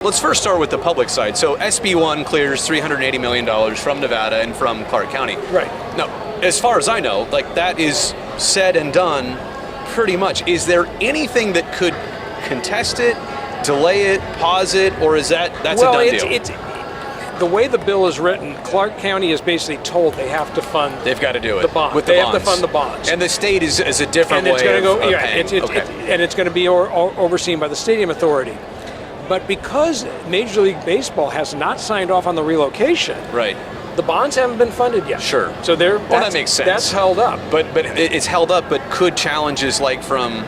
Let's first start with the public side. So SB1 clears $380 million from Nevada and from Clark County. Right. Now, as far as I know, like that is said and done pretty much. Is there anything that could contest it, delay it, pause it, or is that's a done deal? The way the bill is written, Clark County is basically told they have to fund. They've got to do it. The bonds. With the they bonds. have to fund the bonds. And the state is a different and it's way going to of go. paying. And it's going to be overseen by the Stadium Authority. But because Major League Baseball has not signed off on the relocation, right, the bonds haven't been funded yet. Sure. So that makes sense. That's held up. But it's held up. But could challenges like from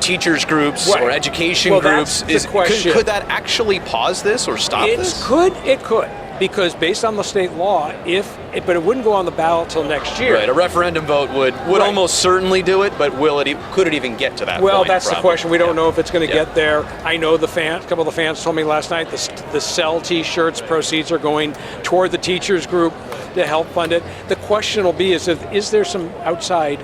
teachers groups or education groups could that actually pause this or stop this? It could. Because based on the state law, but it wouldn't go on the ballot till next year. Right, a referendum vote would almost certainly do it, but could it even get to that point? Well, that's the question. We don't know if it's going to get there. I know a couple of the fans told me last night the Sell T-shirts proceeds are going toward the teachers group to help fund it. The question will be is there some outside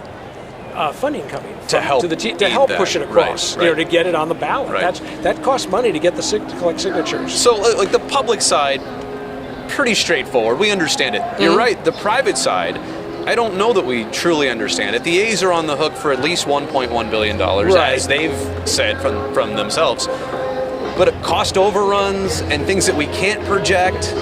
funding coming to help push it across, right. To get it on the ballot. Right. That costs money to get to collect signatures. So, like the public side, pretty straightforward. We understand it. You're right. The private side, I don't know that we truly understand it. The A's are on the hook for at least $1.1 billion, as they've said from themselves. But cost overruns and things that we can't project.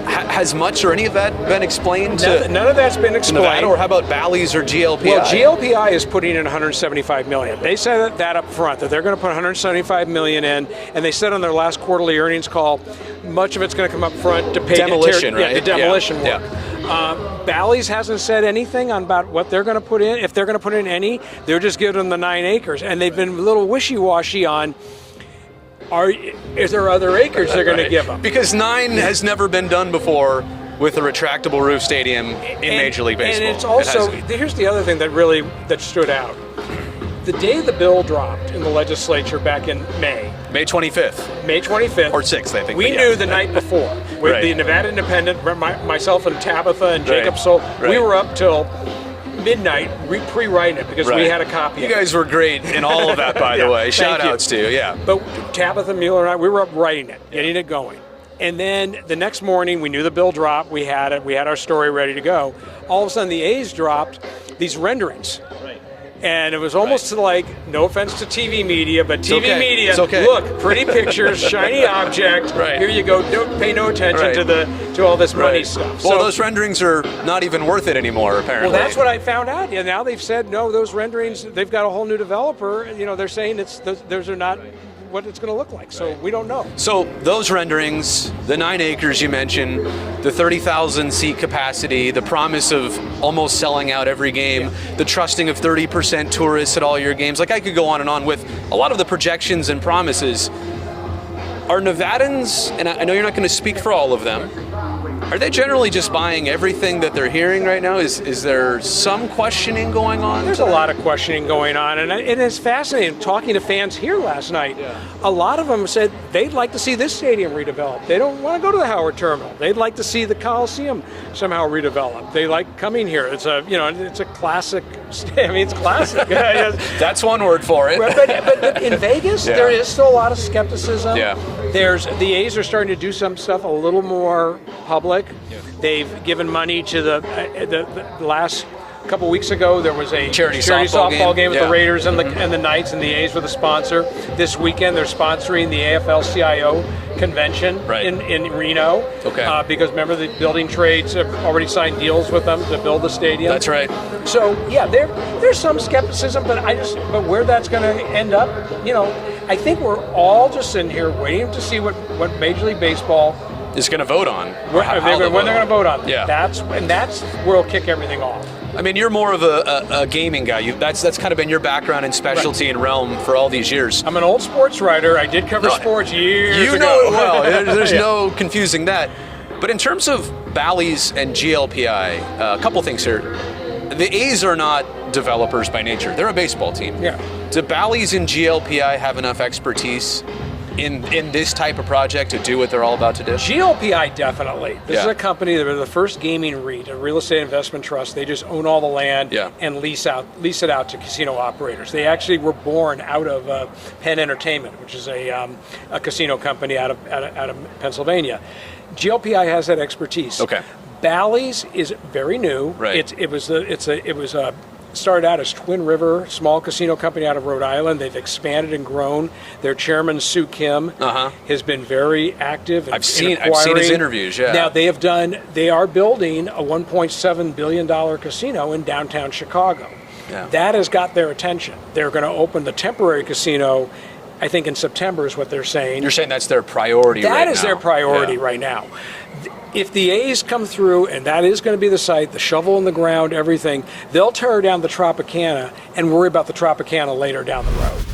Has much or any of that been explained? None of that's been explained. Nevada, or how about Bally's or GLPI? Well, GLPI is putting in $175 million. They said that up front, that they're going to put $175 million in, and they said on their last quarterly earnings call, much of it's going to come up front to pay demolition, right? The demolition work. Yeah. Bally's hasn't said anything about what they're going to put in. If they're going to put in any, they're just giving them the 9 acres, and they've been a little wishy-washy on. Is there other acres they're going to give them? Because 9 has never been done before with a retractable roof stadium in Major League Baseball. And it's also, here's the other thing that stood out. The day the bill dropped in the legislature back in May 25th. May 25th. Or 6th, I think. We knew the night before. With the Nevada Independent, myself and Tabitha and Jacob Soul, we were up till midnight pre-writing it because we had a copy. You guys were great in all of that, by the way. Shout outs to you, yeah. But Tabitha Mueller and I, we were up writing it, getting it going. And then the next morning, we knew the bill dropped. We had it. We had our story ready to go. All of a sudden, the A's dropped these renderings. And it was almost like, no offense to TV media, but TV media, look, pretty pictures, shiny object, here you go, don't pay no attention to all this money stuff. Well, those renderings are not even worth it anymore, apparently. Well, that's what I found out. Yeah, now they've said, no, those renderings, they've got a whole new developer. They're saying those are not what it's going to look like, so we don't know. So those renderings, the 9 acres you mentioned, the 30,000 seat capacity, the promise of almost selling out every game, the trusting of 30% tourists at all your games, like I could go on and on with a lot of the projections and promises. Are Nevadans, and I know you're not going to speak for all of them, are they generally just buying everything that they're hearing right now? Is there some questioning going on? There's a lot of questioning going on, and it's fascinating. Talking to fans here last night, a lot of them said they'd like to see this stadium redeveloped. They don't want to go to the Howard Terminal. They'd like to see the Coliseum somehow redeveloped. They like coming here. It's a classic. I mean, it's classic. That's one word for it. But in Vegas, there is still a lot of skepticism. Yeah. The A's are starting to do some stuff a little more public. Yeah. They've given money to the last couple weeks ago. There was a charity softball game with the Raiders and the Knights, and the A's were the sponsor. This weekend, they're sponsoring the AFL-CIO convention in Reno. Okay. Because remember, the building trades have already signed deals with them to build the stadium. That's right. So there's some skepticism, but where that's going to end up, I think we're all just sitting here waiting to see what Major League Baseball is going to vote on. When they're going to vote on. Yeah. That's where it'll kick everything off. I mean, you're more of a gaming guy. That's kind of been your background and specialty and realm for all these years. I'm an old sports writer. I did cover sports years ago. You know it well. There's no confusing that. But in terms of Bally's and GLPI, a couple things here. The A's are not developers by nature. They're a baseball team. Yeah. Do Bally's and GLPI have enough expertise in this type of project to do what they're all about to do? GLPI definitely. This is Yeah. a company that are the first gaming REIT, a real estate investment trust. They just own all the land Yeah. and lease it out to casino operators. They actually were born out of Penn Entertainment, which is a casino company out of Pennsylvania. GLPI has that expertise. Okay. Bally's is very new. Right. It was started out as Twin River, small casino company out of Rhode Island. They've expanded and grown. Their chairman, Sue Kim, has been very active. I've seen his interviews, yeah. Now they are building a $1.7 billion casino in downtown Chicago. Yeah. That has got their attention. They're going to open the temporary casino, I think in September is what they're saying. You're saying that's their priority right now? That is their priority Yeah. right now. If the A's come through, and that is going to be the site, the shovel in the ground, everything, they'll tear down the Tropicana and worry about the Tropicana later down the road.